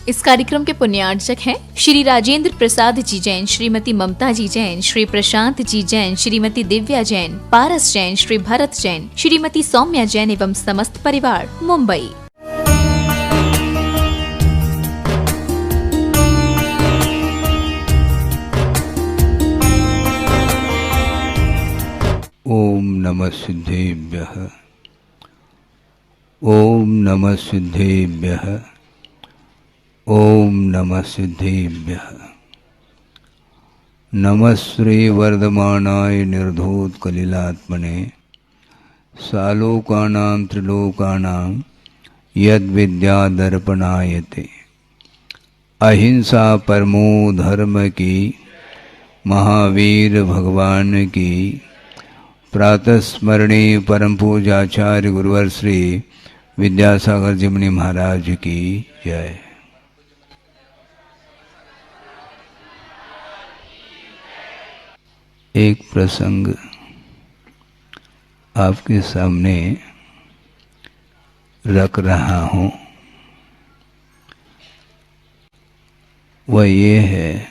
इस कार्यक्रम के पुण्यार्चक हैं श्री राजेंद्र प्रसाद जी जैन, श्रीमती ममता जी जैन, श्री प्रशांत जी जैन, श्रीमती दिव्या जैन, पारस जैन, श्री भरत जैन, श्रीमती सौम्या जैन एवं समस्त परिवार, मुंबई। ओम नमः सिद्धेभ्यः। ओम नमः सिद्धेभ्यः। ओम नमः सिद्धेभ्यः। नमः श्री वर्धमानाय निर्धूतकलिलात्मने सालोकानां त्रिलोकानां यद्विद्यादर्पणायते। अहिंसा परमो धर्म की, महावीर भगवान की प्रातः स्मरणीय परम पूजाचार्य गुरुवर श्री विद्यासागर जी मुनि महाराज की जय। एक प्रसंग आपके सामने रख रहा हूँ, वह ये है,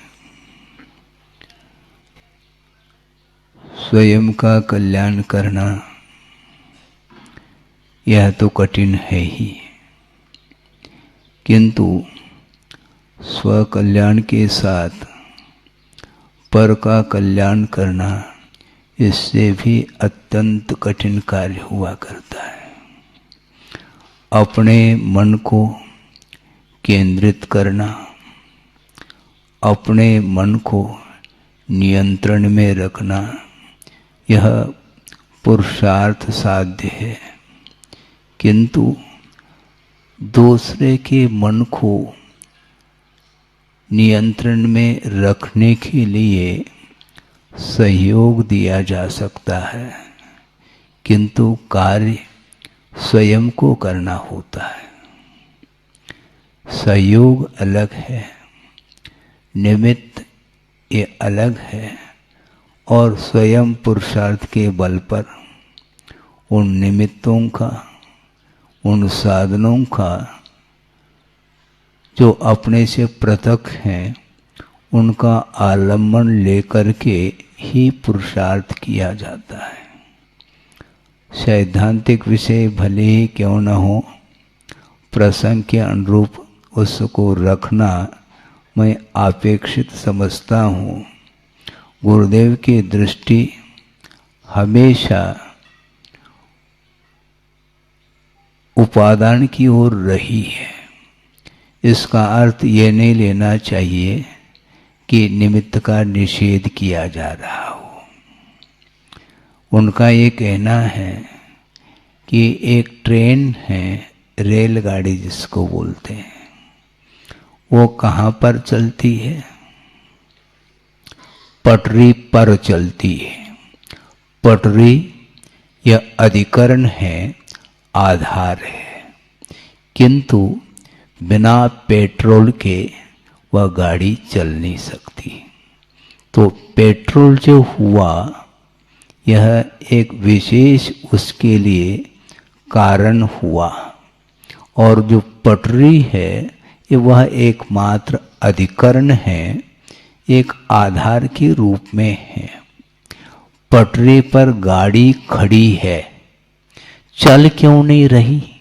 स्वयं का कल्याण करना यह तो कठिन है ही, किंतु स्व कल्याण के साथ पर का कल्याण करना इससे भी अत्यंत कठिन कार्य हुआ करता है। अपने मन को केंद्रित करना, अपने मन को नियंत्रण में रखना, यह पुरुषार्थ साध्य है, किंतु दूसरे के मन को नियंत्रण में रखने के लिए सहयोग दिया जा सकता है, किंतु कार्य स्वयं को करना होता है। सहयोग अलग है, निमित्त ये अलग है, और स्वयं पुरुषार्थ के बल पर उन निमित्तों का, उन साधनों का जो अपने से पृथक हैं, उनका आलम्बन लेकर के ही पुरुषार्थ किया जाता है। सैद्धांतिक विषय भले ही क्यों न हो, प्रसंग के अनुरूप उसको रखना मैं अपेक्षित समझता हूँ। गुरुदेव की दृष्टि हमेशा उपादान की ओर रही है। इसका अर्थ ये नहीं लेना चाहिए कि निमित्त का निषेध किया जा रहा हो। उनका ये कहना है कि एक ट्रेन है, रेलगाड़ी जिसको बोलते हैं, वो कहाँ पर चलती है? पटरी पर चलती है। पटरी यह अधिकरण है, आधार है, किंतु बिना पेट्रोल के वह गाड़ी चल नहीं सकती। तो पेट्रोल जो हुआ, यह एक विशेष उसके लिए कारण हुआ, और जो पटरी है ये वह एकमात्र अधिकरण है, एक आधार के रूप में है। पटरी पर गाड़ी खड़ी है, चल क्यों नहीं रही?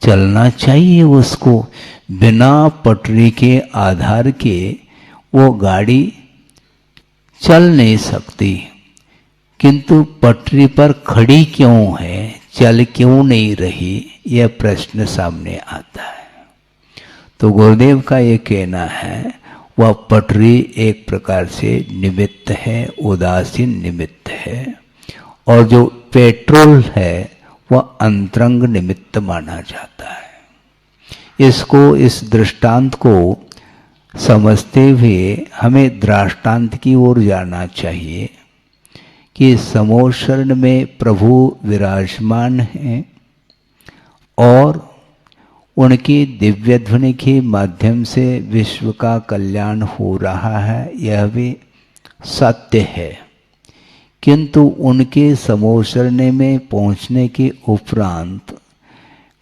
चलना चाहिए उसको। बिना पटरी के आधार के वो गाड़ी चल नहीं सकती, किंतु पटरी पर खड़ी क्यों है, चल क्यों नहीं रही, यह प्रश्न सामने आता है। तो गुरुदेव का ये कहना है, वह पटरी एक प्रकार से निमित्त है, उदासीन निमित्त है, और जो पेट्रोल है वह अंतरंग निमित्त माना जाता है। इसको, इस दृष्टांत को समझते हुए हमें दृष्टांत की ओर जाना चाहिए कि समोशरण में प्रभु विराजमान हैं और उनकी दिव्य ध्वनि के माध्यम से विश्व का कल्याण हो रहा है, यह भी सत्य है। किंतु उनके समोशरणे में पहुंचने के उपरांत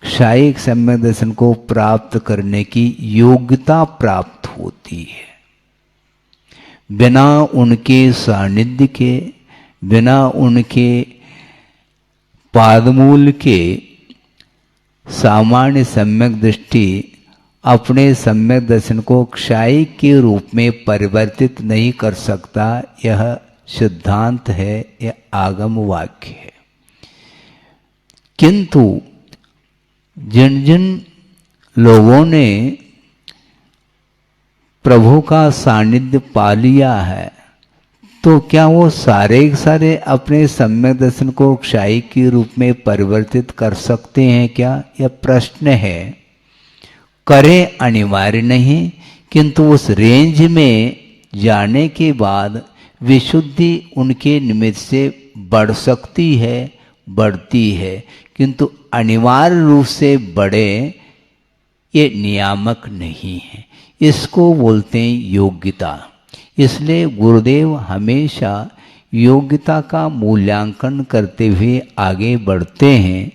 क्षायिक सम्यक दर्शन को प्राप्त करने की योग्यता प्राप्त होती है। बिना उनके सानिध्य के, बिना उनके पादमूल के सामान्य सम्यक दृष्टि अपने सम्यक दर्शन को क्षायिक के रूप में परिवर्तित नहीं कर सकता। यह सिद्धांत है, यह आगम वाक्य है। किंतु जिन जिन लोगों ने प्रभु का सानिध्य पा लिया है, तो क्या वो सारे के सारे अपने सम्यक दर्शन को क्षायिक के रूप में परिवर्तित कर सकते हैं क्या? यह प्रश्न है। करें अनिवार्य नहीं, किंतु उस रेंज में जाने के बाद विशुद्धि उनके निमित्त से बढ़ सकती है, बढ़ती है, किंतु अनिवार्य रूप से बढ़े ये नियामक नहीं है। इसको बोलते हैं योग्यता। इसलिए गुरुदेव हमेशा योग्यता का मूल्यांकन करते हुए आगे बढ़ते हैं।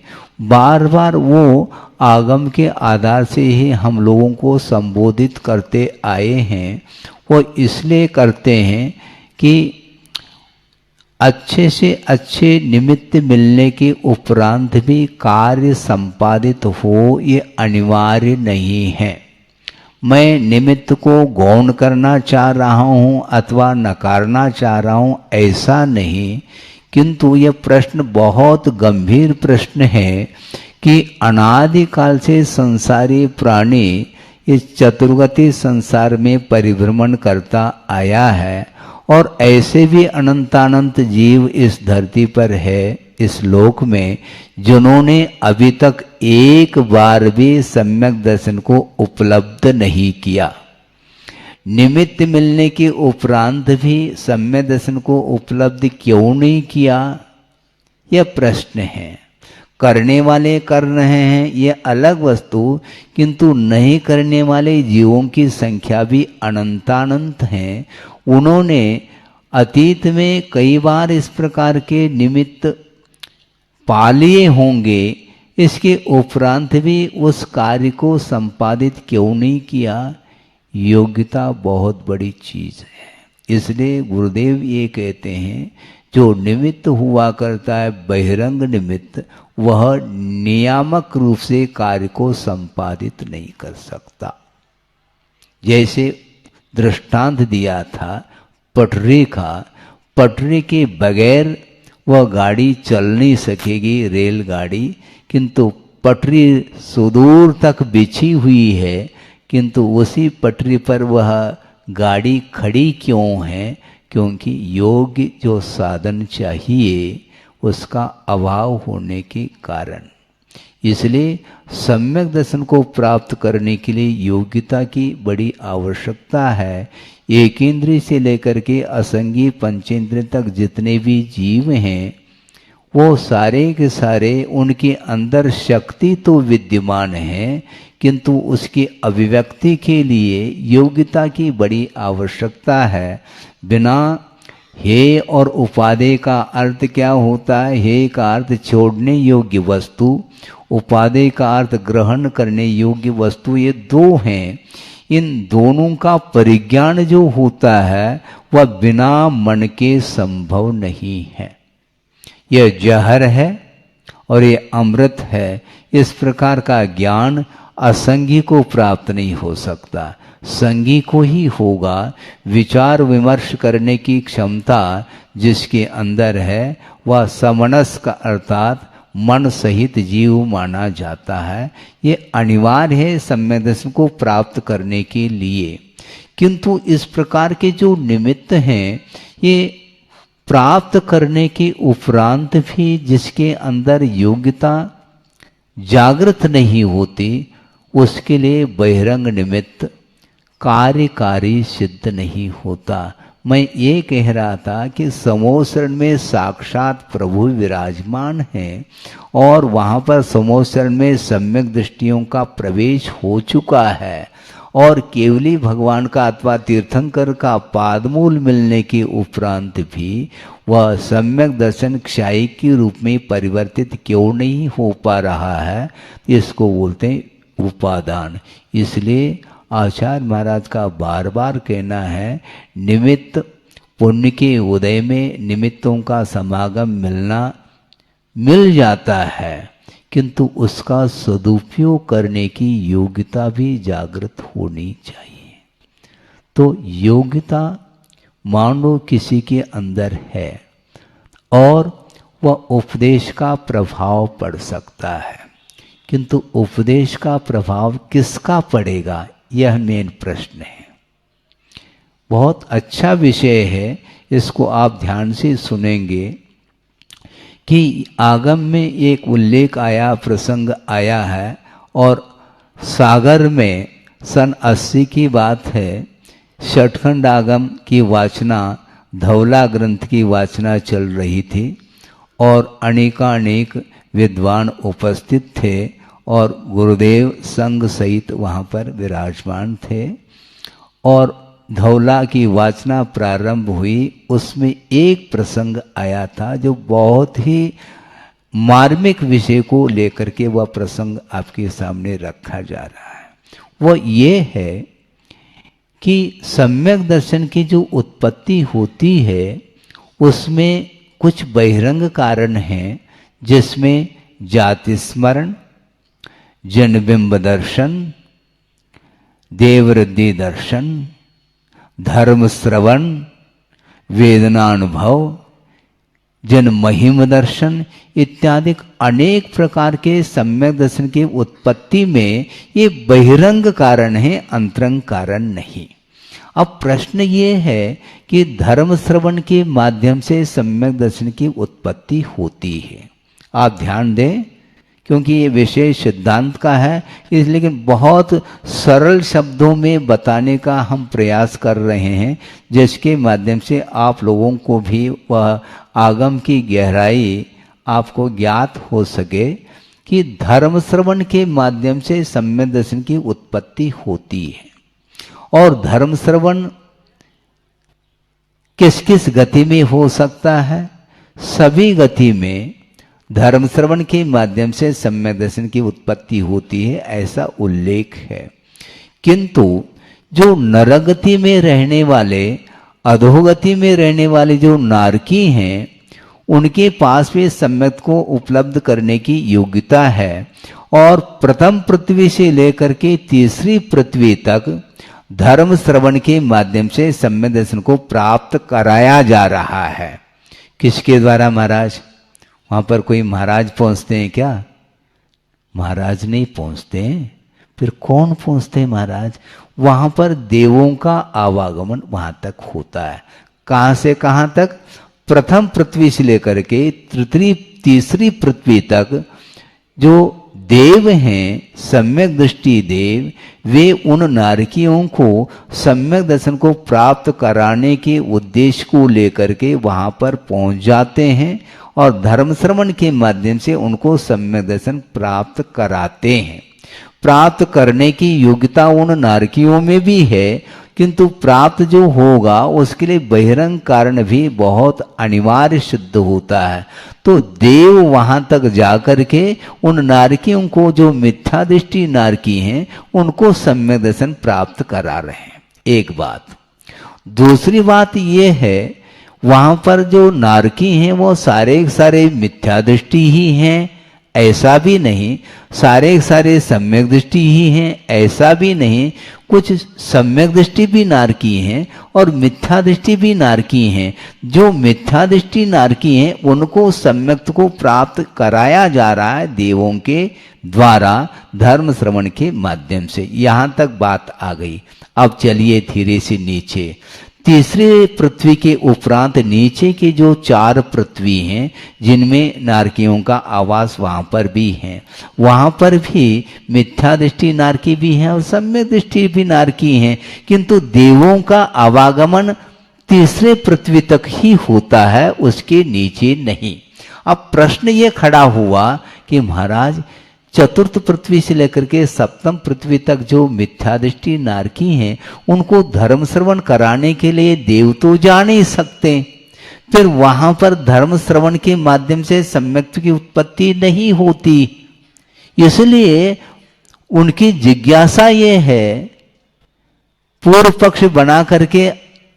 बार बार वो आगम के आधार से ही हम लोगों को संबोधित करते आए हैं। वो इसलिए करते हैं कि अच्छे से अच्छे निमित्त मिलने के उपरांत भी कार्य संपादित हो, ये अनिवार्य नहीं है। मैं निमित्त को गौण करना चाह रहा हूँ अथवा नकारना चाह रहा हूँ, ऐसा नहीं। किंतु यह प्रश्न बहुत गंभीर प्रश्न है कि अनादिकाल से संसारी प्राणी इस चतुर्गति संसार में परिभ्रमण करता आया है, और ऐसे भी अनंतानंत जीव इस धरती पर है, इस लोक में, जिन्होंने अभी तक एक बार भी सम्यक दर्शन को उपलब्ध नहीं किया। निमित्त मिलने के उपरांत भी सम्यक दर्शन को उपलब्ध क्यों नहीं किया, यह प्रश्न है। करने वाले कर रहे हैं, यह अलग वस्तु, किंतु नहीं करने वाले जीवों की संख्या भी अनंतानंत हैं। उन्होंने अतीत में कई बार इस प्रकार के निमित्त पा लिए होंगे, इसके उपरांत भी उस कार्य को संपादित क्यों नहीं किया। योग्यता बहुत बड़ी चीज है। इसलिए गुरुदेव ये कहते हैं, जो निमित्त हुआ करता है बहिरंग निमित्त, वह नियामक रूप से कार्य को संपादित नहीं कर सकता। जैसे दृष्टांत दिया था पटरी का, पटरी के बगैर वह गाड़ी चल नहीं सकेगी, रेलगाड़ी, किंतु पटरी सुदूर तक बिछी हुई है, किंतु उसी पटरी पर वह गाड़ी खड़ी क्यों है? क्योंकि योग्य जो साधन चाहिए उसका अभाव होने के कारण। इसलिए सम्यक दर्शन को प्राप्त करने के लिए योग्यता की बड़ी आवश्यकता है। एक इंद्रिय से लेकर के असंगी पंचेंद्रिय तक जितने भी जीव हैं, वो सारे के सारे, उनके अंदर शक्ति तो विद्यमान है, किंतु उसकी अभिव्यक्ति के लिए योग्यता की बड़ी आवश्यकता है। बिना हे और उपादेय का अर्थ क्या होता है? हे का अर्थ छोड़ने योग्य वस्तु, उपादेय का अर्थ ग्रहण करने योग्य वस्तु, ये दो हैं। इन दोनों का परिज्ञान जो होता है वह बिना मन के संभव नहीं है। यह जहर है और ये अमृत है। इस प्रकार का ज्ञान असंगी को प्राप्त नहीं हो सकता, संगी को ही होगा। विचार विमर्श करने की क्षमता जिसके अंदर है वह समनस्क अर्थात मन सहित जीव माना जाता है। ये अनिवार्य है सम्यक दर्शन को प्राप्त करने के लिए। किंतु इस प्रकार के जो निमित्त हैं, ये प्राप्त करने के उपरांत भी जिसके अंदर योग्यता जागृत नहीं होती, उसके लिए बहिरंग निमित्त कार्यकारी सिद्ध नहीं होता। मैं ये कह रहा था कि समोसरण में साक्षात प्रभु विराजमान हैं और वहाँ पर समोसरण में सम्यक दृष्टियों का प्रवेश हो चुका है, और केवली भगवान का अथवा तीर्थंकर का पादमूल मिलने के उपरांत भी वह सम्यक दर्शन क्षायी के रूप में परिवर्तित क्यों नहीं हो पा रहा है, इसको बोलते हैं उपादान। इसलिए आचार्य महाराज का बार बार कहना है, निमित्त पुण्य के उदय में निमित्तों का समागम मिल जाता है, किंतु उसका सदुपयोग करने की योग्यता भी जागृत होनी चाहिए। तो योग्यता मान लो किसी के अंदर है और वह उपदेश का प्रभाव पड़ सकता है, किंतु उपदेश का प्रभाव किसका पड़ेगा, यह मेन प्रश्न है। बहुत अच्छा विषय है, इसको आप ध्यान से सुनेंगे कि आगम में एक उल्लेख आया, प्रसंग आया है, और सागर में सन 80 की बात है, षटखंड आगम की वाचना, धवला ग्रंथ की वाचना चल रही थी और अनेकानेक विद्वान उपस्थित थे और गुरुदेव संग सहित वहाँ पर विराजमान थे और धवला की वाचना प्रारंभ हुई। उसमें एक प्रसंग आया था जो बहुत ही मार्मिक विषय को लेकर के वह प्रसंग आपके सामने रखा जा रहा है। वह ये है कि सम्यक दर्शन की जो उत्पत्ति होती है उसमें कुछ बहिरंग कारण हैं, जिसमें जाति स्मरण, जनबिंब दर्शन, देववृद्धि दर्शन, धर्म श्रवण, वेदनानुभव, जन महिम दर्शन इत्यादि अनेक प्रकार के सम्यक दर्शन की उत्पत्ति में ये बहिरंग कारण है, अंतरंग कारण नहीं। अब प्रश्न ये है कि धर्म श्रवण के माध्यम से सम्यक दर्शन की उत्पत्ति होती है। आप ध्यान दें, क्योंकि ये विषय सिद्धांत का है, इसलिए लेकिन बहुत सरल शब्दों में बताने का हम प्रयास कर रहे हैं, जिसके माध्यम से आप लोगों को भी वह आगम की गहराई आपको ज्ञात हो सके कि धर्म श्रवण के माध्यम से सम्यक दर्शन की उत्पत्ति होती है। और धर्म श्रवण किस किस गति में हो सकता है? सभी गति में धर्म श्रवण के माध्यम से सम्यक दर्शन की उत्पत्ति होती है, ऐसा उल्लेख है। किंतु जो नरगति में रहने वाले, अधोगति में रहने वाले जो नारकी हैं, उनके पास भी सम्यक को उपलब्ध करने की योग्यता है और प्रथम पृथ्वी से लेकर के तीसरी पृथ्वी तक धर्म श्रवण के माध्यम से सम्यक दर्शन को प्राप्त कराया जा रहा है। किसके द्वारा महाराज? वहां पर कोई महाराज पहुंचते हैं क्या? महाराज नहीं पहुंचते हैं, फिर कौन पहुंचते हैं महाराज? वहां पर देवों का आवागमन वहां तक होता है। कहां से कहां तक? प्रथम पृथ्वी से लेकर के तीसरी पृथ्वी तक जो देव हैं, सम्यक दृष्टि देव, वे उन नारकियों को सम्यक दर्शन को प्राप्त कराने के उद्देश्य को लेकर के वहां पर पहुंच जाते हैं और धर्म श्रवण के माध्यम से उनको सम्यक दर्शन प्राप्त कराते हैं। प्राप्त करने की योग्यता उन नारकियों में भी है, किंतु प्राप्त जो होगा उसके लिए बहिरंग कारण भी बहुत अनिवार्य सिद्ध होता है। तो देव वहां तक जाकर के उन नारकियों को, जो मिथ्या दृष्टि नारकी हैं, उनको सम्यक दर्शन प्राप्त करा रहे हैं। एक बात। दूसरी बात ये है, वहां पर जो नारकी हैं वो सारे मिथ्या दृष्टि ही हैं, ऐसा भी नहीं। सारे सम्यक दृष्टि ही हैं, ऐसा भी नहीं। कुछ सम्यक दृष्टि भी नारकी हैं और मिथ्या दृष्टि भी नारकी हैं। जो मिथ्या दृष्टि नारकी हैं उनको सम्यक को प्राप्त कराया जा रहा है देवों के द्वारा धर्म श्रवण के माध्यम से। यहां तक बात आ गई। अब चलिए धीरे से नीचे। तीसरे पृथ्वी के उपरांत नीचे की जो 4 पृथ्वी हैं, जिनमें नारकियों का आवास वहां पर भी है, वहां पर भी मिथ्या दृष्टि नारकी भी है और सम्यक दृष्टि भी नारकी है, किंतु देवों का आवागमन तीसरे पृथ्वी तक ही होता है, उसके नीचे नहीं। अब प्रश्न ये खड़ा हुआ कि महाराज चतुर्थ पृथ्वी से लेकर के सप्तम पृथ्वी तक जो मिथ्यादृष्टि नारकी हैं, उनको धर्म श्रवण कराने के लिए देव तो जा नहीं सकते। फिर वहां पर धर्म श्रवण के माध्यम से सम्यक्त्व की उत्पत्ति नहीं होती। इसलिए उनकी जिज्ञासा ये है, पूर्व पक्ष बना करके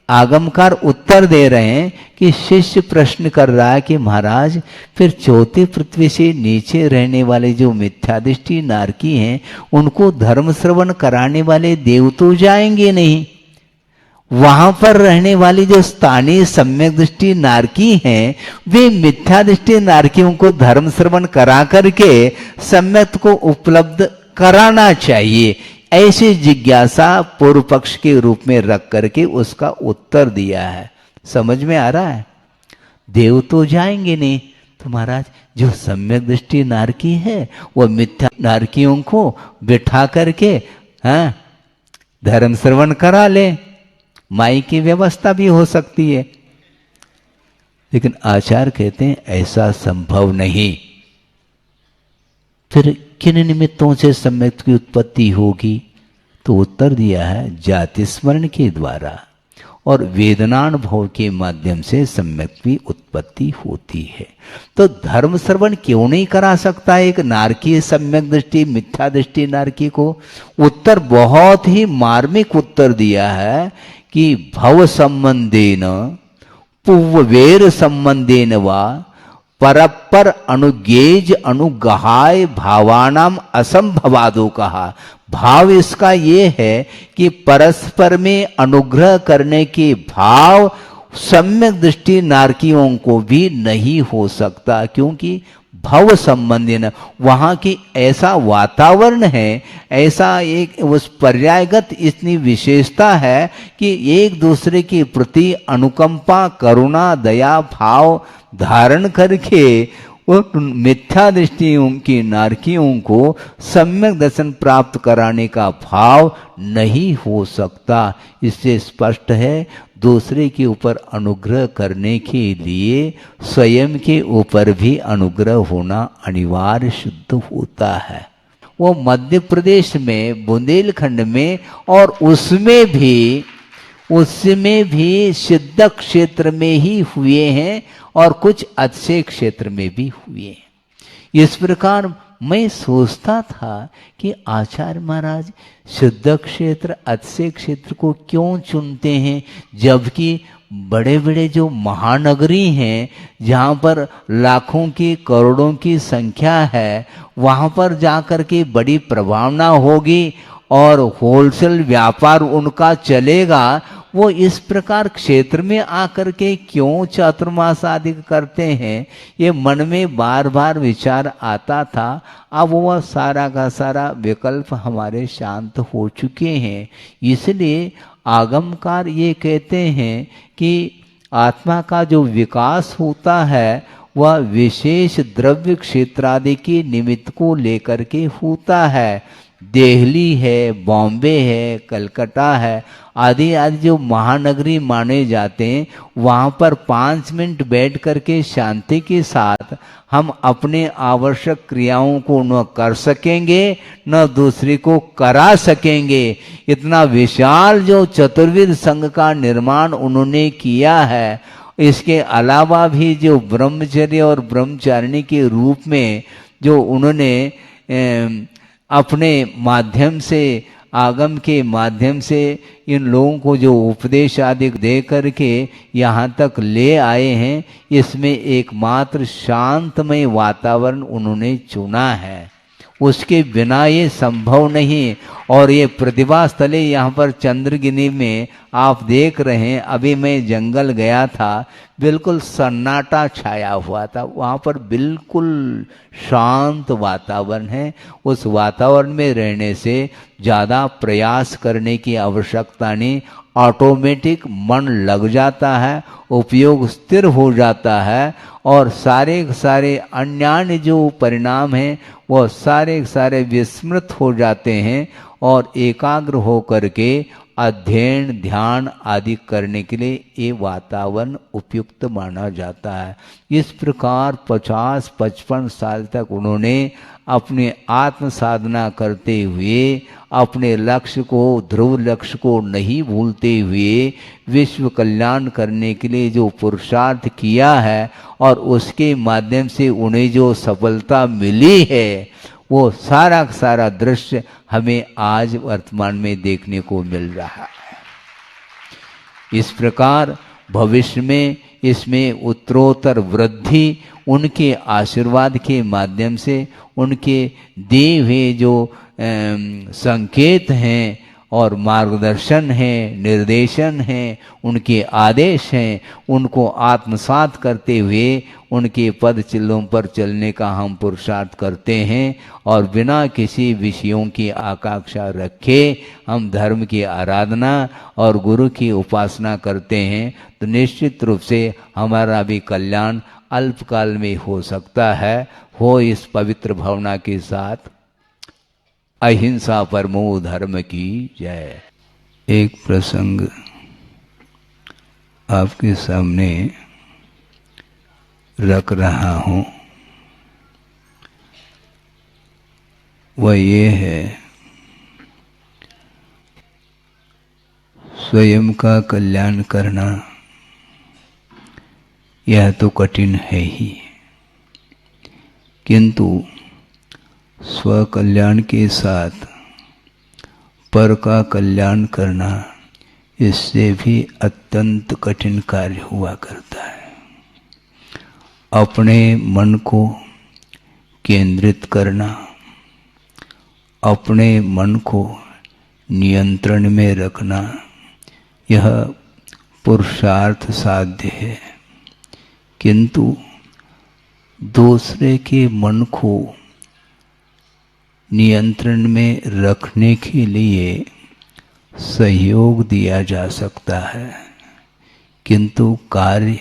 आगमकार उत्तर दे रहे हैं कि शिष्य प्रश्न कर रहा है कि महाराज फिर चौथी पृथ्वी से नीचे रहने वाले जो मिथ्यादृष्टि नारकी हैं, उनको धर्म श्रवण कराने वाले देव तो जाएंगे नहीं। वहां पर रहने वाली जो स्थानीय सम्यक दृष्टि नारकी हैं, वे मिथ्या दृष्टि नारकियों को धर्म श्रवण करा करके सम्यक को उपलब्ध कराना चाहिए। ऐसी जिज्ञासा पूर्व पक्ष के रूप में रख करके उसका उत्तर दिया है। समझ में आ रहा है? देव तो जाएंगे नहीं, तो महाराज जो सम्यक दृष्टि नारकी है वह मिथ्या नारकियों को बिठा करके धर्म श्रवण करा ले। माई की व्यवस्था भी हो सकती है, लेकिन आचार्य कहते हैं ऐसा संभव नहीं। फिर किन निमित्तों से सम्यक की उत्पत्ति होगी? तो उत्तर दिया है जाति स्मरण के द्वारा और वेदनानुभव के माध्यम से सम्यक की उत्पत्ति होती है। तो धर्म श्रवण क्यों नहीं करा सकता एक नारकी सम्यक दृष्टि मिथ्या दृष्टि नारकी को? उत्तर बहुत ही मार्मिक उत्तर दिया है कि भव संबंधेन पुव्वेर संबंधेन वा परपर अनुगेज अनुगहाय भावानाम असंभवादो कहा। भाव इसका ये है कि परस्पर में अनुग्रह करने के भाव सम्यक दृष्टि नारकियों को भी नहीं हो सकता, क्योंकि भव संबंधी न वहाँ की ऐसा वातावरण है, ऐसा एक उस पर्यायगत इतनी विशेषता है कि एक दूसरे के प्रति अनुकंपा करुणा दया भाव धारण करके वो मिथ्या दृष्टियों की नारकियों को सम्यक दर्शन प्राप्त कराने का भाव नहीं हो सकता। इससे स्पष्ट है दूसरे के ऊपर अनुग्रह करने के लिए स्वयं के ऊपर भी अनुग्रह होना अनिवार्य सिद्ध होता है। वो मध्य प्रदेश में बुंदेलखंड में और उसमें भी सिद्ध क्षेत्र में ही हुए हैं और कुछ अच्छे क्षेत्र में भी हुए हैं। इस प्रकार मैं सोचता था कि आचार्य महाराज सिद्ध क्षेत्र अच्छे क्षेत्र को क्यों चुनते हैं, जबकि बड़े बड़े जो महानगरी हैं जहाँ पर लाखों की करोड़ों की संख्या है, वहाँ पर जाकर के बड़ी प्रभावना होगी और होलसेल व्यापार उनका चलेगा। वो इस प्रकार क्षेत्र में आकर के क्यों चातुर्मास आदि करते हैं, ये मन में बार बार विचार आता था। अब वह सारा का सारा विकल्प हमारे शांत हो चुके हैं। इसलिए आगमकार ये कहते हैं कि आत्मा का जो विकास होता है वह विशेष द्रव्य क्षेत्र आदि के निमित्त को लेकर के होता है। दिल्ली है, बॉम्बे है, कलकत्ता है आदि आदि जो महानगरी माने जाते हैं, वहाँ पर 5 मिनट बैठ करके शांति के साथ हम अपने आवश्यक क्रियाओं को न कर सकेंगे न दूसरे को करा सकेंगे। इतना विशाल जो चतुर्विध संघ का निर्माण उन्होंने किया है, इसके अलावा भी जो ब्रह्मचर्य और ब्रह्मचारिणी के रूप में जो उन्होंने अपने माध्यम से आगम के माध्यम से इन लोगों को जो उपदेश आदि दे करके यहाँ तक ले आए हैं, इसमें एकमात्र शांतमय वातावरण उन्होंने चुना है। उसके बिना ये संभव नहीं। और ये प्रतिभा स्थले यहाँ पर चंद्रगिरी में आप देख रहे हैं, अभी मैं जंगल गया था, बिल्कुल सन्नाटा छाया हुआ था, वहाँ पर बिल्कुल शांत वातावरण है। उस वातावरण में रहने से ज़्यादा प्रयास करने की आवश्यकता नहीं, ऑटोमेटिक मन लग जाता है, उपयोग स्थिर हो जाता है और सारे सारे अन्य जो परिणाम हैं वह सारे सारे विस्मृत हो जाते हैं और एकाग्र होकर के अध्ययन ध्यान आदि करने के लिए ये वातावरण उपयुक्त माना जाता है। इस प्रकार 50-55 साल तक उन्होंने अपने आत्म साधना करते हुए अपने लक्ष्य को, ध्रुव लक्ष्य को नहीं भूलते हुए विश्व कल्याण करने के लिए जो पुरुषार्थ किया है और उसके माध्यम से उन्हें जो सफलता मिली है, वो सारा सारा दृश्य हमें आज वर्तमान में देखने को मिल रहा है। इस प्रकार भविष्य में इसमें उत्तरोत्तर वृद्धि उनके आशीर्वाद के माध्यम से, उनके दिए हुए जो संकेत हैं और मार्गदर्शन है, निर्देशन है, उनके आदेश हैं, उनको आत्मसात करते हुए उनके पद चिल्लों पर चलने का हम पुरुषार्थ करते हैं और बिना किसी विषयों की आकांक्षा रखे हम धर्म की आराधना और गुरु की उपासना करते हैं, तो निश्चित रूप से हमारा भी कल्याण अल्पकाल में हो सकता है। हो इस पवित्र भावना के साथ अहिंसा परमो धर्म की जय। एक प्रसंग आपके सामने रख रहा हूँ, वह ये है, स्वयं का कल्याण करना यह तो कठिन है ही, किंतु स्व कल्याण के साथ पर का कल्याण करना इससे भी अत्यंत कठिन कार्य हुआ करता है। अपने मन को केंद्रित करना, अपने मन को नियंत्रण में रखना, यह पुरुषार्थ साध्य है, किंतु दूसरे के मन को नियंत्रण में रखने के लिए सहयोग दिया जा सकता है, किंतु कार्य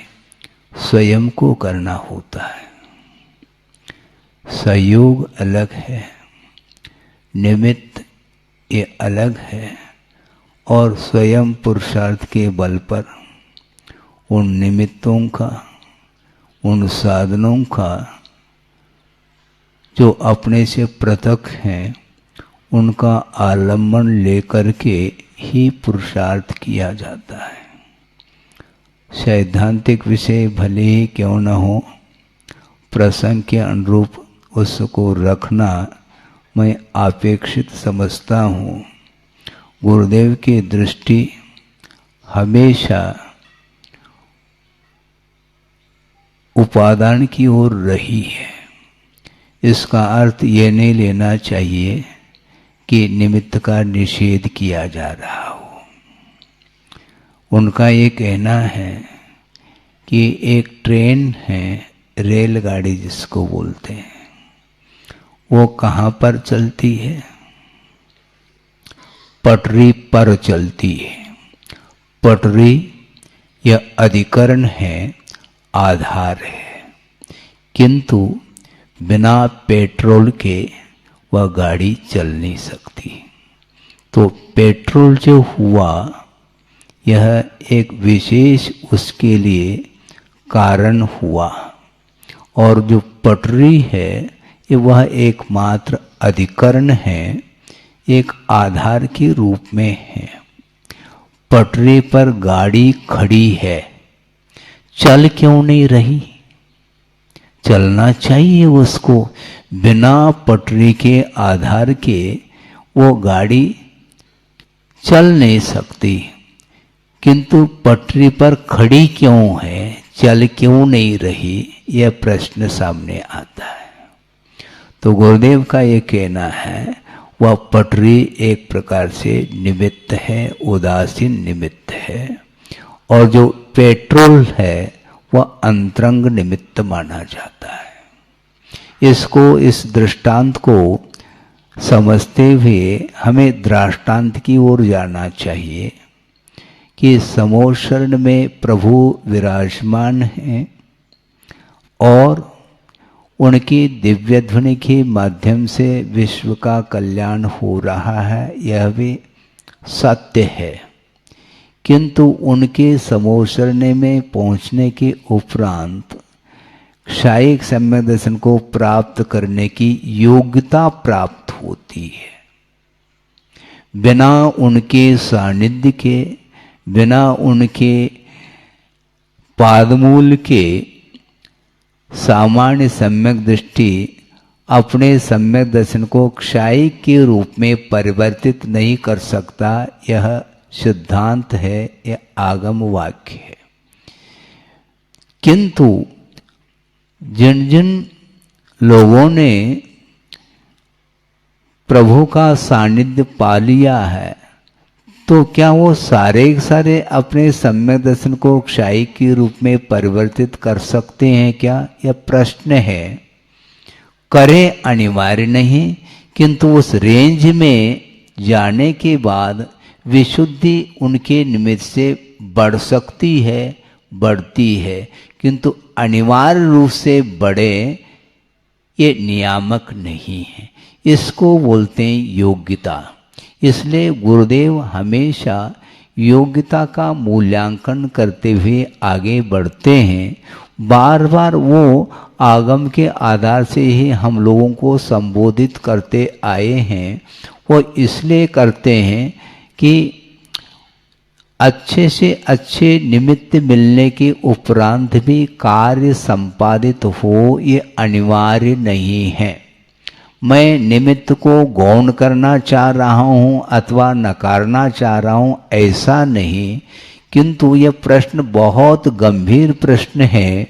स्वयं को करना होता है। सहयोग अलग है, निमित्त ये अलग है, और स्वयं पुरुषार्थ के बल पर उन निमित्तों का, उन साधनों का जो अपने से पृथक हैं, उनका आलम्बन लेकर के ही पुरुषार्थ किया जाता है। सैद्धांतिक विषय भले ही क्यों न हो, प्रसंग के अनुरूप उसको रखना मैं अपेक्षित समझता हूँ। गुरुदेव की दृष्टि हमेशा उपादान की ओर रही है। इसका अर्थ ये नहीं लेना चाहिए कि निमित्त का निषेध किया जा रहा हो। उनका ये कहना है कि एक ट्रेन है, रेलगाड़ी जिसको बोलते हैं, वो कहाँ पर चलती है? पटरी पर चलती है। पटरी यह अधिकरण है, आधार है, किंतु बिना पेट्रोल के वह गाड़ी चल नहीं सकती। तो पेट्रोल जो हुआ, यह एक विशेष उसके लिए कारण हुआ, और जो पटरी है ये वह एकमात्र अधिकरण है, एक आधार के रूप में है। पटरी पर गाड़ी खड़ी है, चल क्यों नहीं रही? चलना चाहिए उसको। बिना पटरी के आधार के वो गाड़ी चल नहीं सकती, किंतु पटरी पर खड़ी क्यों है, चल क्यों नहीं रही, यह प्रश्न सामने आता है। तो गुरुदेव का ये कहना है, वह पटरी एक प्रकार से निमित्त है, उदासीन निमित्त है, और जो पेट्रोल है वह अंतरंग निमित्त माना जाता है। इसको, इस दृष्टांत को समझते हुए हमें दृष्टांत की ओर जाना चाहिए कि समोशरण में प्रभु विराजमान हैं और उनकी दिव्य ध्वनि के माध्यम से विश्व का कल्याण हो रहा है, यह भी सत्य है। किंतु उनके समोसरने में पहुंचने के उपरांत क्षायिक सम्यक दर्शन को प्राप्त करने की योग्यता प्राप्त होती है। बिना उनके सानिध्य के, बिना उनके पादमूल के सामान्य सम्यक दृष्टि अपने सम्यक दर्शन को क्षायिक के रूप में परिवर्तित नहीं कर सकता। यह सिद्धांत है, यह आगम वाक्य है। किंतु जिन जिन लोगों ने प्रभु का सानिध्य पा लिया है, तो क्या वो सारे सारे अपने सम्यक दर्शन को क्षायिक के रूप में परिवर्तित कर सकते हैं क्या? यह प्रश्न है। करें अनिवार्य नहीं, किंतु उस रेंज में जाने के बाद विशुद्धि उनके निमित्त से बढ़ सकती है, बढ़ती है, किंतु अनिवार्य रूप से बढ़े ये नियामक नहीं है। इसको बोलते हैं योग्यता। इसलिए गुरुदेव हमेशा योग्यता का मूल्यांकन करते हुए आगे बढ़ते हैं। बार बार वो आगम के आधार से ही हम लोगों को संबोधित करते आए हैं। वो इसलिए करते हैं कि अच्छे से अच्छे निमित्त मिलने के उपरांत भी कार्य संपादित हो, ये अनिवार्य नहीं है। मैं निमित्त को गौण करना चाह रहा हूँ अथवा नकारना चाह रहा हूँ, ऐसा नहीं। किंतु यह प्रश्न बहुत गंभीर प्रश्न है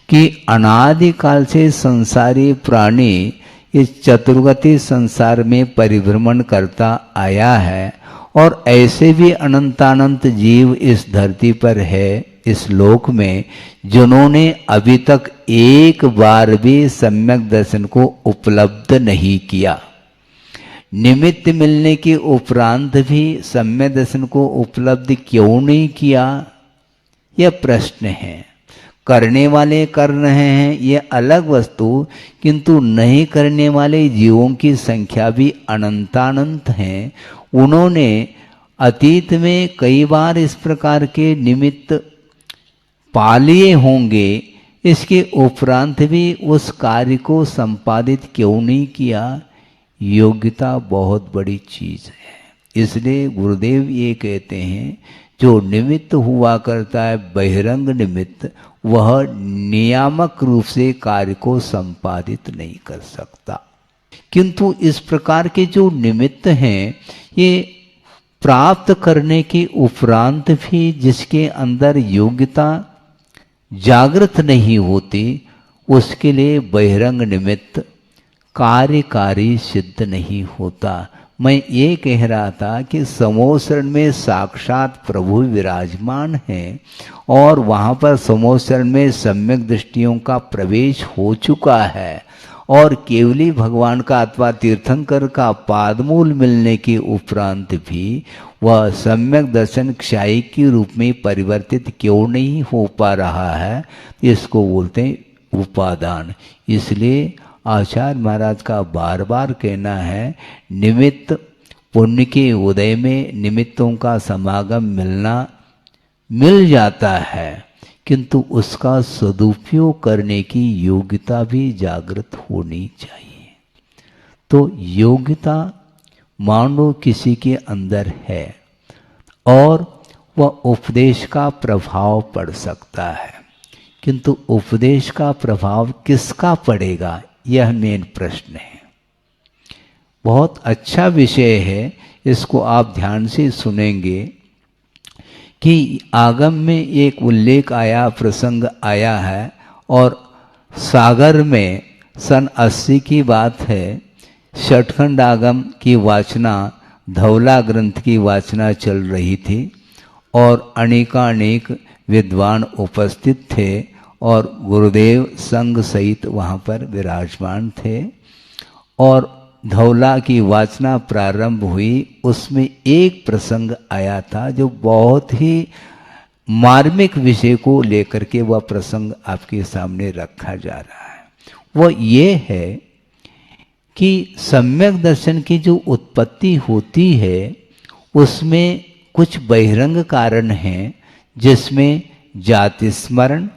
कि अनादिकाल से संसारी प्राणी इस चतुर्गति संसार में परिभ्रमण करता आया है, और ऐसे भी अनंतानंत जीव इस धरती पर है, इस लोक में, जिन्होंने अभी तक एक बार भी सम्यक दर्शन को उपलब्ध नहीं किया। निमित्त मिलने के उपरांत भी सम्यक दर्शन को उपलब्ध क्यों नहीं किया, यह प्रश्न है। करने वाले कर रहे हैं, ये अलग वस्तु, किंतु नहीं करने वाले जीवों की संख्या भी अनंतानंत हैं। उन्होंने अतीत में कई बार इस प्रकार के निमित्त पा लिए होंगे, इसके उपरांत भी उस कार्य को संपादित क्यों नहीं किया। योग्यता बहुत बड़ी चीज है। इसलिए गुरुदेव ये कहते हैं, जो निमित्त हुआ करता है बहिरंग निमित्त, वह नियामक रूप से कार्य को संपादित नहीं कर सकता। किंतु इस प्रकार के जो निमित्त हैं, ये प्राप्त करने के उपरांत भी जिसके अंदर योग्यता जागृत नहीं होती, उसके लिए बहिरंग निमित्त कार्यकारी सिद्ध नहीं होता। मैं ये कह रहा था कि समोसरण में साक्षात प्रभु विराजमान हैं, और वहाँ पर समोसरण में सम्यक दृष्टियों का प्रवेश हो चुका है, और केवली भगवान का अथवा तीर्थंकर का पादमूल मिलने के उपरांत भी वह सम्यक दर्शन क्षायिक के रूप में परिवर्तित क्यों नहीं हो पा रहा है, इसको बोलते हैं उपादान। इसलिए आचार्य महाराज का बार बार कहना है, निमित्त पुण्य के उदय में निमित्तों का समागम मिल जाता है, किंतु उसका सदुपयोग करने की योग्यता भी जागृत होनी चाहिए। तो योग्यता मान लो किसी के अंदर है, और वह उपदेश का प्रभाव पड़ सकता है, किंतु उपदेश का प्रभाव किसका पड़ेगा, यह मेन प्रश्न है। बहुत अच्छा विषय है, इसको आप ध्यान से सुनेंगे कि आगम में एक उल्लेख आया, प्रसंग आया है, और सागर में सन 80 की बात है, षटखंड आगम की वाचना, धौला ग्रंथ की वाचना चल रही थी, और अनेकानेक विद्वान उपस्थित थे, और गुरुदेव संग सहित वहाँ पर विराजमान थे, और धौला की वाचना प्रारंभ हुई। उसमें एक प्रसंग आया था जो बहुत ही मार्मिक विषय को लेकर के वह प्रसंग आपके सामने रखा जा रहा है। वो ये है कि सम्यक दर्शन की जो उत्पत्ति होती है उसमें कुछ बहिरंग कारण हैं, जिसमें जाति स्मरण,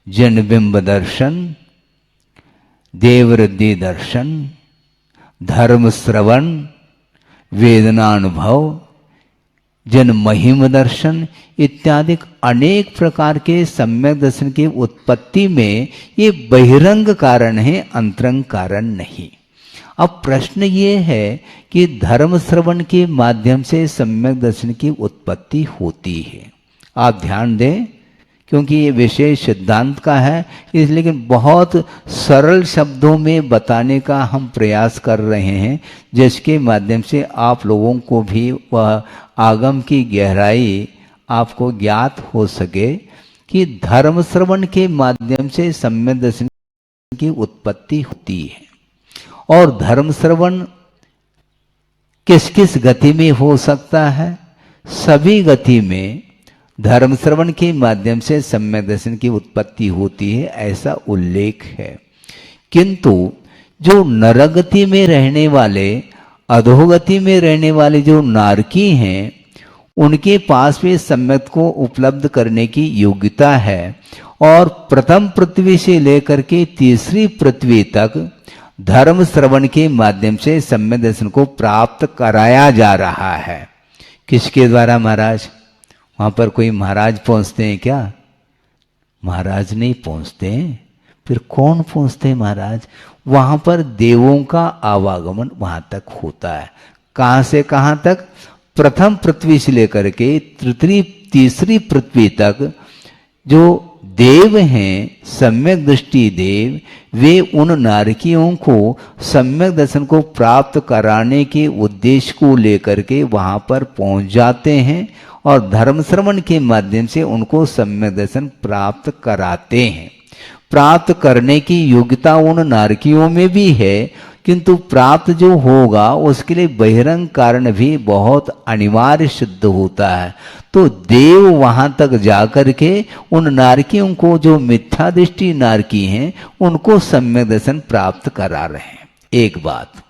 जनबिंब दर्शन, देववृद्धि दर्शन, धर्म श्रवण, वेदनानुभव, जन महिम दर्शन इत्यादि अनेक प्रकार के सम्यक दर्शन की उत्पत्ति में ये बहिरंग कारण है, अंतरंग कारण नहीं। अब प्रश्न ये है कि धर्म श्रवण के माध्यम से सम्यक दर्शन की उत्पत्ति होती है। आप ध्यान दें, क्योंकि ये विषय सिद्धांत का है, इसलिए लेकिन बहुत सरल शब्दों में बताने का हम प्रयास कर रहे हैं, जिसके माध्यम से आप लोगों को भी वह आगम की गहराई आपको ज्ञात हो सके कि धर्म श्रवण के माध्यम से सम्यक दर्शन की उत्पत्ति होती है। और धर्म श्रवण किस किस गति में हो सकता है? सभी गति में धर्म श्रवण के माध्यम से सम्यक दर्शन की उत्पत्ति होती है, ऐसा उल्लेख है। किंतु जो नरगति में रहने वाले, अधोगति में रहने वाले जो नारकी हैं, उनके पास भी सम्यक को उपलब्ध करने की योग्यता है और प्रथम पृथ्वी से लेकर के तीसरी पृथ्वी तक धर्म श्रवण के माध्यम से सम्यक दर्शन को प्राप्त कराया जा रहा है। किसके द्वारा महाराज? वहां पर कोई महाराज पहुंचते हैं क्या? महाराज नहीं पहुंचते हैं। फिर कौन पहुंचते हैं महाराज? वहां पर देवों का आवागमन वहां तक होता है। कहां से कहां तक? प्रथम पृथ्वी से लेकर के तीसरी पृथ्वी तक जो देव हैं, सम्यक दृष्टि देव, वे उन नारकियों को सम्यक दर्शन को प्राप्त कराने के उद्देश्य को लेकर के वहां पर पहुंच जाते हैं और धर्म श्रवण के माध्यम से उनको सम्यक दर्शन प्राप्त कराते हैं। प्राप्त करने की योग्यता उन नारकियों में भी है, किंतु प्राप्त जो होगा उसके लिए बहिरंग कारण भी बहुत अनिवार्य सिद्ध होता है। तो देव वहां तक जाकर के उन नारकियों को, जो मिथ्या दृष्टि नारकी हैं, उनको सम्यक दर्शन प्राप्त करा रहे हैं। एक बात।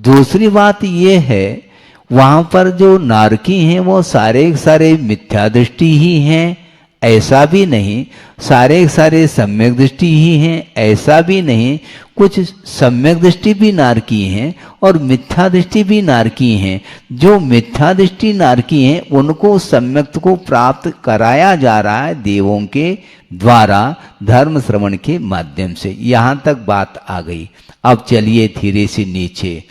दूसरी बात ये है, वहां पर जो नारकी हैं वो सारे मिथ्या दृष्टि ही हैं, ऐसा भी नहीं। सारे सम्यक दृष्टि ही हैं, ऐसा भी नहीं। कुछ सम्यक दृष्टि भी नारकी हैं और मिथ्या दृष्टि भी नारकी हैं। जो मिथ्या दृष्टि नारकी हैं उनको सम्यक को प्राप्त कराया जा रहा है देवों के द्वारा धर्म श्रवण के माध्यम से। यहां तक बात आ गई। अब चलिए धीरे से नीचे।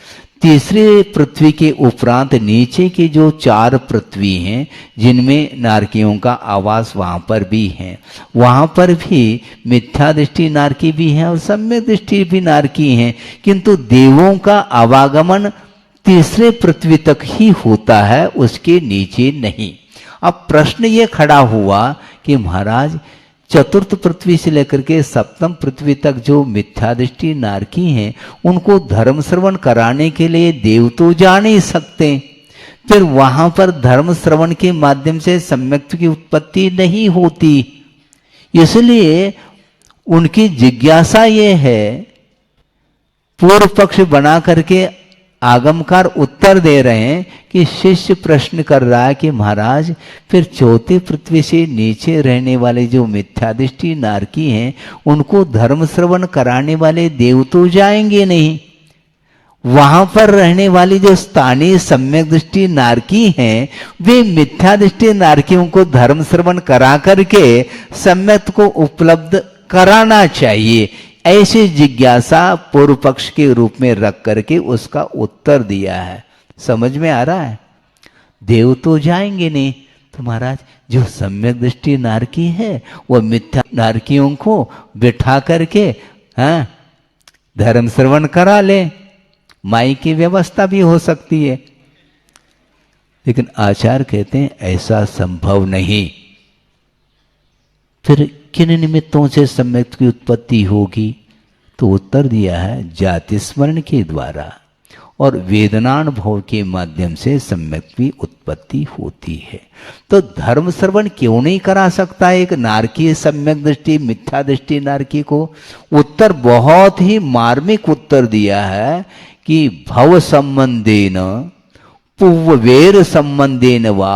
तीसरे पृथ्वी के उपरांत नीचे की जो 4 पृथ्वी हैं, जिनमें नारकियों का आवास वहां पर भी है, वहां पर भी मिथ्या दृष्टि नारकी भी है और सम्यक दृष्टि भी नारकी है, किंतु देवों का आवागमन तीसरे पृथ्वी तक ही होता है, उसके नीचे नहीं। अब प्रश्न ये खड़ा हुआ कि महाराज चतुर्थ पृथ्वी से लेकर के सप्तम पृथ्वी तक जो मिथ्या दृष्टि नारकी हैं, उनको धर्म श्रवण कराने के लिए देव तो जा नहीं सकते। फिर वहां पर धर्म श्रवण के माध्यम से सम्यक की उत्पत्ति नहीं होती। इसलिए उनकी जिज्ञासा ये है, पूर्व पक्ष बना करके आगमकार उत्तर दे रहे हैं कि शिष्य प्रश्न कर रहा है कि महाराज फिर चौथी पृथ्वी से नीचे रहने वाले जो मिथ्या दृष्टि नारकी हैं, उनको धर्म श्रवण कराने वाले देव तो जाएंगे नहीं। वहां पर रहने वाली जो स्थानीय सम्यक दृष्टि नारकी हैं, वे मिथ्या दृष्टि नारकियों को धर्म श्रवण करा करके सम्यक को उपलब्ध कराना चाहिए। ऐसी जिज्ञासा पूर्व पक्ष के रूप में रख करके उसका उत्तर दिया है। समझ में आ रहा है? देव तो जाएंगे नहीं, तो महाराज जो सम्यक दृष्टि नारकी है वह मिथ्या नारकियों को बिठा करके धर्म श्रवण करा ले। माई की व्यवस्था भी हो सकती है, लेकिन आचार्य कहते हैं ऐसा संभव नहीं। फिर किन निमित्तों से सम्यक की उत्पत्ति होगी? तो उत्तर दिया है जाति स्मरण के द्वारा और वेदनानुभव के माध्यम से सम्यक की उत्पत्ति होती है। तो धर्म श्रवण क्यों नहीं करा सकता एक नारकीय सम्यक दृष्टि, मिथ्या दृष्टि नारकी को? उत्तर बहुत ही मार्मिक उत्तर दिया है कि भव संबंधेन पुव्वेर संबंधेन वा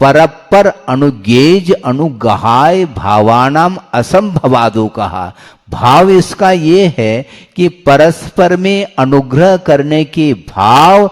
परपर अनुगेज अनुगहाय भावानाम असंभवादो कहा। भाव इसका ये है कि परस्पर में अनुग्रह करने के भाव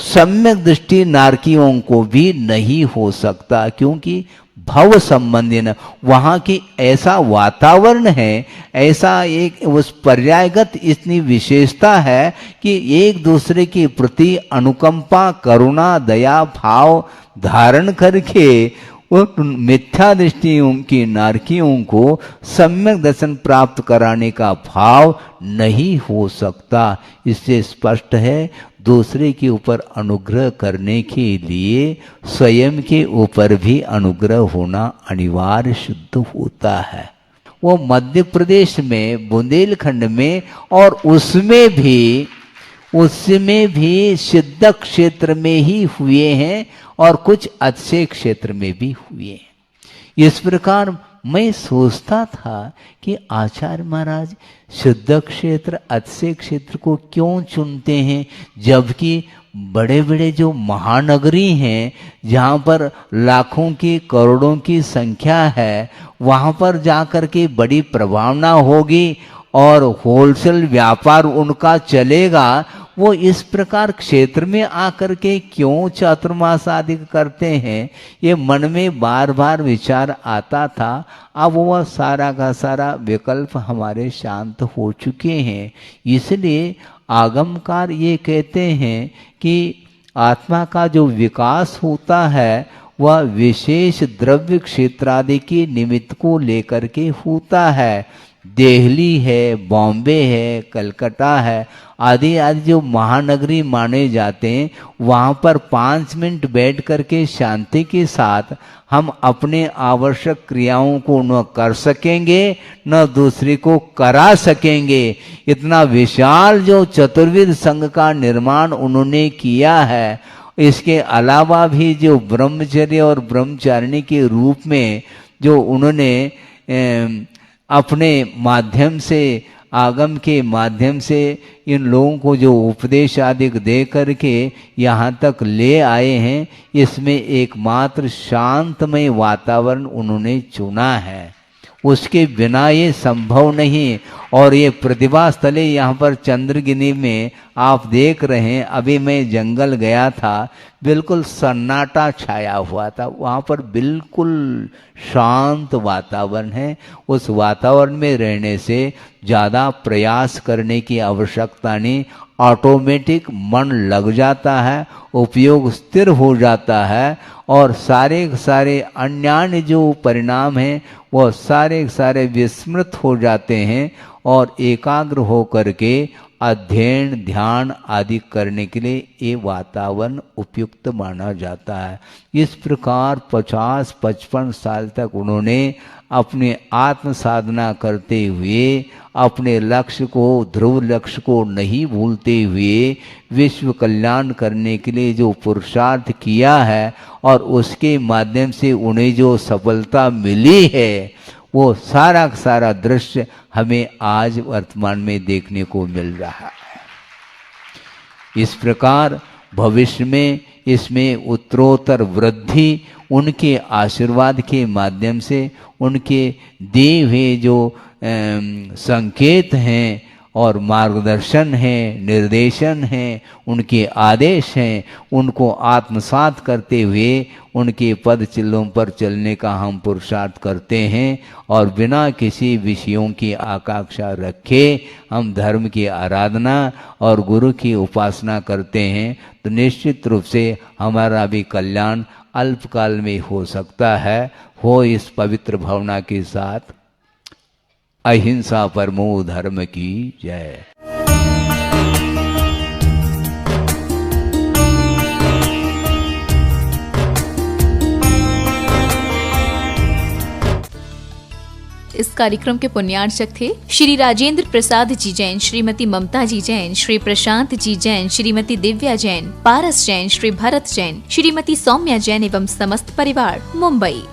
सम्यक दृष्टि नारकियों को भी नहीं हो सकता, क्योंकि भव संबंधी न वहाँ की ऐसा वातावरण है, ऐसा एक उस पर्यायगत इतनी विशेषता है कि एक दूसरे के प्रति अनुकंपा करुणा दया भाव धारण करके वो मिथ्या दृष्टियों की नारकियों को सम्यक दर्शन प्राप्त कराने का भाव नहीं हो सकता। इससे स्पष्ट है दूसरे के ऊपर अनुग्रह करने के लिए स्वयं के ऊपर भी अनुग्रह होना अनिवार्य सिद्ध होता है। वो मध्य प्रदेश में बुंदेलखंड में और उसमें भी सिद्ध क्षेत्र में ही हुए हैं और कुछ अच्छे क्षेत्र में भी हुए हैं। इस प्रकार मैं सोचता था कि आचार्य महाराज शुद्ध क्षेत्र अच्छे क्षेत्र को क्यों चुनते हैं, जबकि बड़े बड़े जो महानगरी हैं जहाँ पर लाखों की करोड़ों की संख्या है, वहाँ पर जाकर के बड़ी प्रभावना होगी और होलसेल व्यापार उनका चलेगा। वो इस प्रकार क्षेत्र में आकर के क्यों चातुर्मास आदि करते हैं, ये मन में बार बार विचार आता था। अब वह सारा का सारा विकल्प हमारे शांत हो चुके हैं। इसलिए आगमकार ये कहते हैं कि आत्मा का जो विकास होता है वह विशेष द्रव्य क्षेत्र आदि के निमित्त को लेकर के होता है। दिल्ली है, बॉम्बे है, कलकत्ता है आदि आदि जो महानगरी माने जाते हैं, वहाँ पर 5 मिनट बैठ करके शांति के साथ हम अपने आवश्यक क्रियाओं को न कर सकेंगे न दूसरे को करा सकेंगे। इतना विशाल जो चतुर्विध संघ का निर्माण उन्होंने किया है, इसके अलावा भी जो ब्रह्मचर्य और ब्रह्मचारिणी के रूप में जो उन्होंने अपने माध्यम से आगम के माध्यम से इन लोगों को जो उपदेश आदि दे करके यहाँ तक ले आए हैं, इसमें एकमात्र शांतमय वातावरण उन्होंने चुना है। उसके बिना ये संभव नहीं। और ये प्रतिभा स्थले यहाँ पर चंद्रगिरी में आप देख रहे हैं, अभी मैं जंगल गया था, बिल्कुल सन्नाटा छाया हुआ था, वहाँ पर बिल्कुल शांत वातावरण है। उस वातावरण में रहने से ज़्यादा प्रयास करने की आवश्यकता नहीं, ऑटोमेटिक मन लग जाता है, उपयोग स्थिर हो जाता है और सारे अन्य जो परिणाम हैं वह सारे विस्मृत हो जाते हैं और एकाग्र हो करके अध्ययन ध्यान आदि करने के लिए ये वातावरण उपयुक्त माना जाता है। इस प्रकार 50-55 साल तक उन्होंने अपने आत्म साधना करते हुए अपने लक्ष्य को, ध्रुव लक्ष्य को नहीं भूलते हुए विश्व कल्याण करने के लिए जो पुरुषार्थ किया है और उसके माध्यम से उन्हें जो सफलता मिली है, वो सारा दृश्य हमें आज वर्तमान में देखने को मिल रहा है। इस प्रकार भविष्य में इसमें उत्तरोत्तर वृद्धि उनके आशीर्वाद के माध्यम से, उनके दिए हुए जो संकेत हैं और मार्गदर्शन है, निर्देशन है, उनके आदेश हैं, उनको आत्मसात करते हुए उनके पद चिल्लों पर चलने का हम पुरुषार्थ करते हैं और बिना किसी विषयों की आकांक्षा रखे हम धर्म की आराधना और गुरु की उपासना करते हैं, तो निश्चित रूप से हमारा भी कल्याण अल्पकाल में हो सकता है। हो इस पवित्र भावना के साथ अहिंसा परमो धर्म की जय। इस कार्यक्रम के पुण्यार्चक थे श्री राजेंद्र प्रसाद जी जैन, श्रीमती ममता जी जैन, श्री प्रशांत जी जैन, श्रीमती दिव्या जैन, पारस जैन, श्री भरत जैन, श्रीमती सौम्या जैन एवं समस्त परिवार, मुंबई।